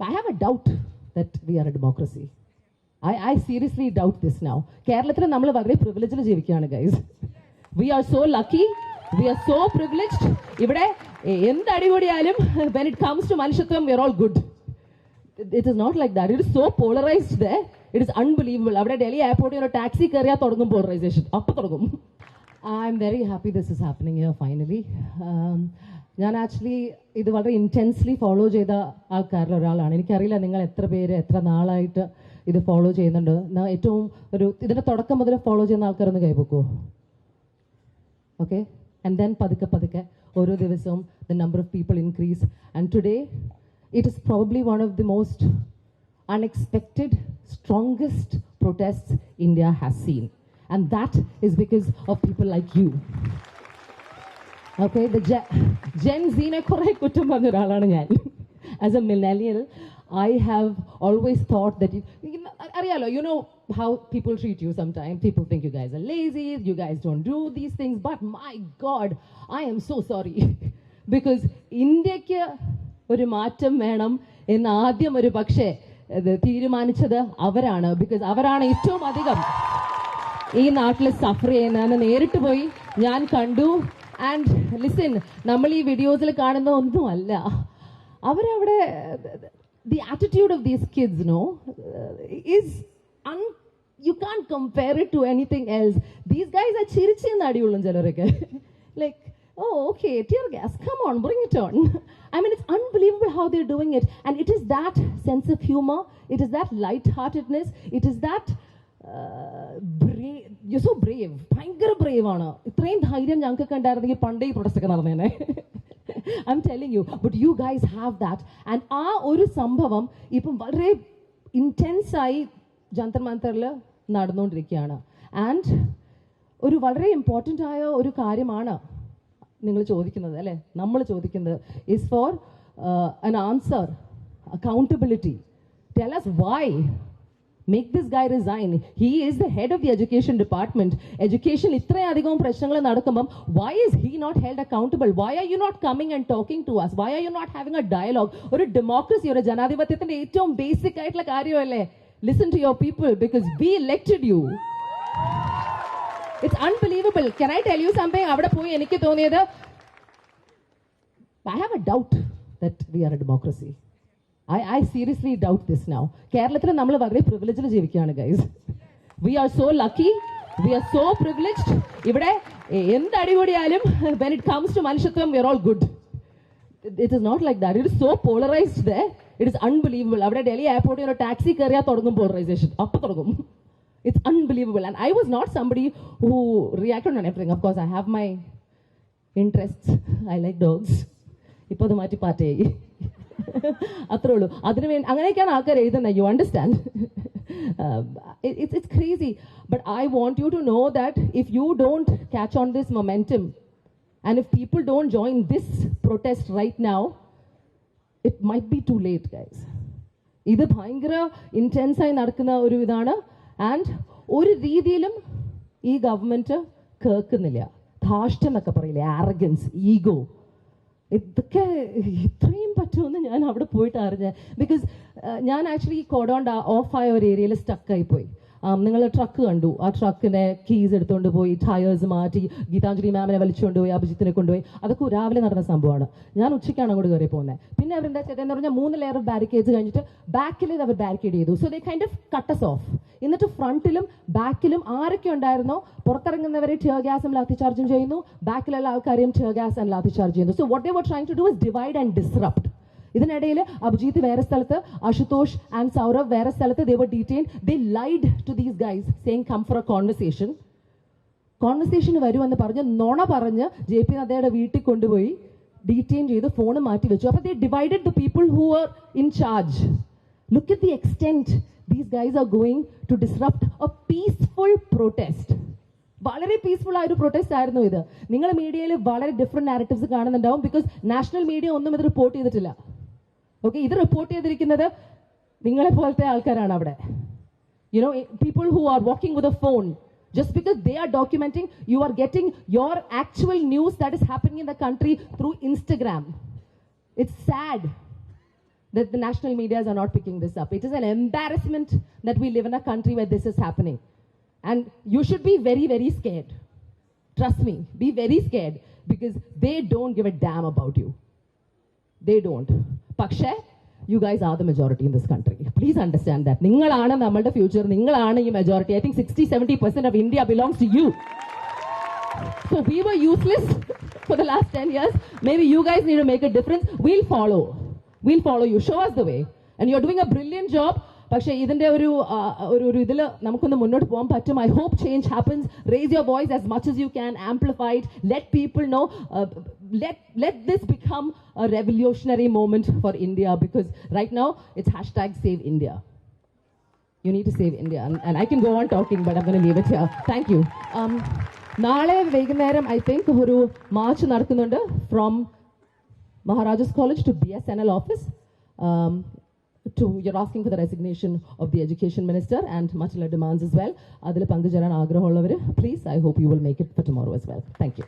I have a doubt that we are a democracy. I seriously doubt this now. കേരളത്തിൽ നമ്മൾ വളരെ പ്രിവിലേജിൽ ജീവിക്കുകയാണ് guys. We are so lucky. We are so privileged. ഇവിടെ എന്ത് അടിപൊളിയായാലും when it comes to മനുഷ്യത്വം we are all good. It is not like that. It is so polarized there. It is unbelievable. അവിടെ ഡൽഹി എയർപോർട്ടിൽ ഒരു ടാക്സി കയറിയാൽ തുടങ്ങും polarisation. അപ്പം തുടങ്ങും. I am very happy this is happening here finally. ഞാൻ actually ഇത് വളരെ ഇൻറ്റൻസ്ലി ഫോളോ ചെയ്ത ആൾക്കാരിൽ ഒരാളാണ്. എനിക്കറിയില്ല നിങ്ങൾ എത്ര പേര് എത്ര നാളായിട്ട് ഇത് ഫോളോ ചെയ്യുന്നുണ്ട്. ഏറ്റവും ഇതിൻ്റെ തുടക്കം മുതൽ ഫോളോ ചെയ്യുന്ന ആൾക്കാരൊന്ന് കൈവെക്കുമോ? ഓക്കെ, ആൻഡ് ദെൻ പതുക്കെ പതുക്കെ ഓരോ ദിവസവും the number of people increase and today it is probably one of the most unexpected, strongest protests India has seen. And that is because of people like you. Okay, the Gen Z-ne kurai kuttam panna oralana njan. As a millennial, I have always thought that ariyalo, you know how people treat you sometimes. People think you guys are lazy, you guys don't do these things, but my God, I am so sorry. Because Indyakku oru maattam venam ennu aadyam oru pakshe തീരുമാനിച്ചത് അവരാണ്. Because അവരാണ് ഏറ്റവും അധികം ഈ നാട്ടിൽ സഫർ ചെയ്യുന്നതെന്ന് നേരിട്ട് പോയി ഞാൻ കണ്ടു. ആൻഡ് ലിസൺ, നമ്മൾ ഈ വീഡിയോസിൽ കാണുന്ന ഒന്നുമല്ല അവരവിടെ. The attitude of these kids no is you can't compare it to anything else. These guys are ചിരിച്ചെന്ന് അടിയുള്ളൂ ചിലരൊക്കെ. Like, oh, okay, tear gas, come on, bring it on. I mean, it's unbelievable how they're doing it. And it is that sense of humor, it is that light-heartedness, it is that brave. You're so brave. ഭയങ്കര brave ആണ്. ഇത്രയും ധൈര്യം ഞങ്ങൾക്കൊക്കെ ഉണ്ടായിരുന്നെങ്കിൽ പണ്ടേ ഈ protest ഒക്കെ നടന്നേനെ. I'm telling you, but you guys have that. And ആ ഒരു സംഭവം ഇപ്പം വളരെ ഇൻറ്റൻസായി ജന്തർ മന്തറിൽ നടന്നുകൊണ്ടിരിക്കുകയാണ്. ആൻഡ് ഒരു വളരെ ഇമ്പോർട്ടൻ്റ് ആയ ഒരു കാര്യമാണ് നിങ്ങൾ ചോദിക്കുന്നത് അല്ലേ, നമ്മൾ ചോദിക്കുന്നത് is for an answer, accountability. Tell us why. Make this guy resign. He is the head of the education department. Education ഇത്രയധികം പ്രശ്നങ്ങൾ നടക്കുമ്പം why is he not held accountable? Why are you not coming and talking to us? Why are you not having a dialogue? ഒരു democracy, ഒരു ജനാധിപത്യത്തിന്റെ ഏറ്റവും basic ആയിട്ടുള്ള കാര്യമല്ലേ listen to your people because we elected you. It's unbelievable. Can I tell you something? അവിടെ പോയി എനിക്ക് തോന്നിയത് I have a doubt that we are a democracy. I seriously doubt this now. കേരളത്തിൽ നമ്മൾ വളരെ പ്രിവിലേജിൽ ജീവിക്കുകയാണ് guys. We are so lucky. We are so privileged. ഇവിടെ എന്ത് അടിപൊളിയായാലും when it comes to മനുഷ്യത്വം we are all good. It is not like that. It is so polarized there. It is unbelievable. അവിടെ ഡൽഹി എയർപോർട്ടിൽ ഒരു ടാക്സി കയറിയാൽ തുടങ്ങും polarisation. അപ്പം തുടങ്ങും. It's unbelievable. And I was not somebody who reacted on everything. Of course, I have my interests. I like dogs. ഇപ്പോൾ അത് മാറ്റി പാറ്റയായി. അത്രേ ഉള്ളൂ. അതിന് വേണ്ടി അങ്ങനെയൊക്കെയാണ് ആൾക്കാർ എഴുതുന്നത്. You understand? It's crazy. But I want you to know that if you don't catch on this momentum and if people don't join this protest right now, it might be too late, guys. ഇത് ഭയങ്കര ഇൻറ്റൻസായി നടക്കുന്ന ഒരു ഇതാണ്. And ഒരു രീതിയിലും ഈ government കേൾക്കുന്നില്ല. ധാഷ്ട്യം എന്നൊക്കെ പറയില്ലേ, ആരഗൻസ്, ഈഗോ, ഇതൊക്കെ ഇത്രയും പറ്റുമെന്ന് ഞാൻ അവിടെ പോയിട്ട് അറിഞ്ഞത്. ബിക്കോസ് ഞാൻ ആക്ച്വലി കോഡോണ്ട ഓഫായ ഒരു ഏരിയയിൽ സ്റ്റക്കായി പോയി. നിങ്ങൾ ട്രക്ക് കണ്ടു, ആ ട്രക്കിനെ കീസ് എടുത്തുകൊണ്ട് പോയി ടയേഴ്സ് മാറ്റി ഗീതാഞ്ജലി മാമിനെ വലിച്ചുകൊണ്ട് പോയി അഭിജിത്തിനെ കൊണ്ടുപോയി. അതൊക്കെ രാവിലെ നടന്ന സംഭവമാണ്. ഞാൻ ഉച്ചയ്ക്കാണ് അങ്ങോട്ട് കയറി പോകുന്നത്. പിന്നെ അവരെന്താ ചെയ്തതെന്ന് പറഞ്ഞാൽ 3 ലെയർ ഓഫ് ബാരിക്കേഡ്സ് കഴിഞ്ഞിട്ട് ബാക്കിൽ അവർ ബാരിക്കേഡ് ചെയ്തു. So they kind off cut us of. എന്നിട്ട് ഫ്രണ്ടിലും ബാക്കിലും ആരൊക്കെ ഉണ്ടായിരുന്നോ പുറത്തിറങ്ങുന്നവരെ ടിയർ ഗ്യാസും ലാത്തി ചാർജും ചെയ്യുന്നു, ബാക്കിലുള്ള ആൾക്കാരെയും tear gas and lathi charge ചെയ്യുന്നു. So what they were trying to do is divide and disrupt. ഇതിനിടയിൽ അഭിജിത്ത് വേറെ സ്ഥലത്ത്, അശുതോഷ് ആൻഡ് സൗരവ് വേറെ സ്ഥലത്ത്. they were detained. They lied to these guys saying come for a conversation. വരുമെന്ന് പറഞ്ഞ് നുണ പറഞ്ഞ് JP നദ്ദയുടെ വീട്ടിൽ കൊണ്ടുപോയി ഡീറ്റെയിൻ ചെയ്ത് ഫോൺ മാറ്റി വെച്ചു. അപ്പോൾ they divided the people who were in charge. Look at the extent these guys are going to disrupt a peaceful protest. വളരെ പീസ്ഫുൾ ആയ ഒരു പ്രൊട്ടസ്റ്റ് ആയിരുന്നു ഇത്. നിങ്ങൾ മീഡിയയിൽ വളരെ ഡിഫറെന്റ് നാരറ്റീവ്സ് കാണുന്നുണ്ടാവും. ബിക്കോസ് നാഷണൽ മീഡിയ ഒന്നും ഇത് റിപ്പോർട്ട് ചെയ്തിട്ടില്ല. ഓക്കെ, ഇത് റിപ്പോർട്ട് ചെയ്തിരിക്കുന്നത് നിങ്ങളെ പോലത്തെ ആൾക്കാരാണ് അവിടെ. You know, people who are walking with a phone. Just because they are documenting, you are getting your actual news that is happening in the country through Instagram. It's sad. that the national medias are not picking this up. It is an embarrassment that we live in a country where this is happening. And you should be very, very scared. Trust me, be very scared because they don't give a damn about you. They don't. Pakshe, you guys are the majority in this country. Please understand that. Ningalana namalde future, ningalana your majority. I think 60-70% of India belongs to you. So we were useless for the last 10 years. Maybe you guys need to make a difference. We'll follow. We'll follow you. Show us the way. And you're doing a brilliant job. പക്ഷേ ഇതിൻ്റെ ഒരു ഇതിൽ നമുക്കൊന്ന് മുന്നോട്ട് പോകാൻ പറ്റും. I hope change happens. Raise your voice as much as you can. Amplify it. Let people know. Let this become a revolutionary moment for India because right now it's #SaveIndia. You need to save India. And I can go on talking, but I'm going to leave it here. Thank you. നാളെ വൈകുന്നേരം I think ഒരു March നടക്കുന്നുണ്ട് from Maharajas College to BSNL office. You're asking for the resignation of the Education Minister and much other demands as well. Adil pangujaran agrahullavare, please, I hope you will make it for tomorrow as well. Thank you.